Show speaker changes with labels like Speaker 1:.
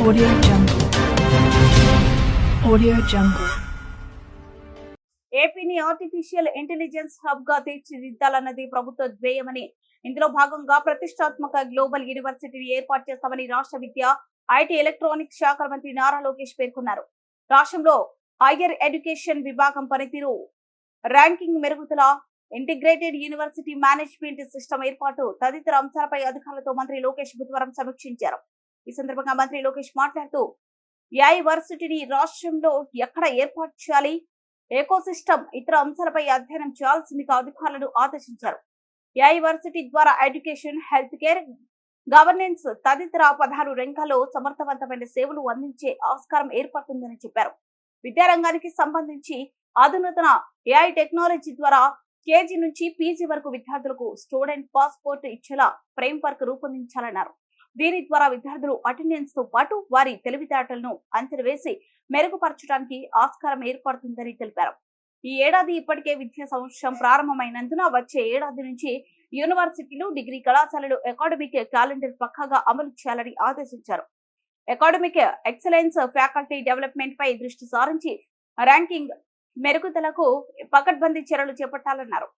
Speaker 1: Audio Jungle. Audio Jungle.
Speaker 2: ఏపీని artificial intelligence hub గా తీర్చిదిద్దాలన్నది ప్రభుత్వ ధ్యేయమని, ఇందులో భాగంగా ప్రతిష్టాత్మక గ్లోబల్ యూనివర్సిటీని ఏర్పాటు చేస్తామని రాష్ట్ర విద్య, ఐటీ, ఎలక్ట్రానిక్స్ శాఖ మంత్రి నారా లోకేష్ పేర్కొన్నారు. రాష్ట్రంలో హైయర్ ఎడ్యుకేషన్ విభాగం పనితీరు, ర్యాంకింగ్ మెరుగుదల, ఇంటిగ్రేటెడ్ యూనివర్సిటీ మేనేజ్మెంట్ సిస్టమ్ ఏర్పాటు తదితర అంశాలపై అధికారులతో మంత్రి లోకేష్ బుధవారం సమీక్షించారు. ఈ సందర్భంగా మంత్రి లోకేష్ మాట్లాడుతూ, ఏఐ వర్సిటీని రాష్ట్రంలో ఎక్కడ ఏర్పాటు చేయాలి, ఎకోసిస్టమ్, ఇతర అంశాలపై అధ్యయనం చేయాల్సిందిగా అధికారులను ఆదేశించారు. ఏఐ వర్సిటీ ద్వారా ఎడ్యుకేషన్, హెల్త్ కేర్, గవర్నెన్స్ తదితర 16 రంగాల్లో సమర్థవంతమైన సేవలు అందించే ఆస్కారం ఏర్పడుతుందని చెప్పారు. విద్యారంగానికి సంబంధించి అధునాతన ఏఐ టెక్నాలజీ ద్వారా కేజీ నుంచి పీజీ వరకు విద్యార్థులకు స్టూడెంట్ పాస్పోర్ట్ ఇచ్చేలా ఫ్రేమ్ వర్క్ రూపొందించాలన్నారు. దీని ద్వారా విద్యార్థులు అటెండెన్స్ తో పాటు వారి తెలివితేటలను అంచనా వేసి మెరుగుపరచడానికి ఆస్కారం ఏర్పడుతుందని తెలిపారు. ఈ ఏడాది ఇప్పటికే విద్యా సంవత్సరం ప్రారంభమైనందున వచ్చే ఏడాది నుంచి యూనివర్సిటీలు, డిగ్రీ కళాశాలలు అకాడమిక్ క్యాలెండర్ పక్కాగా అమలు చేయాలని ఆదేశించారు. అకాడమిక్ ఎక్సలెన్స్, ఫ్యాకల్టీ డెవలప్మెంట్ పై దృష్టి సారించి ర్యాంకింగ్ మెరుగుదలకు పకడ్బందీ చర్యలు చేపట్టాలన్నారు.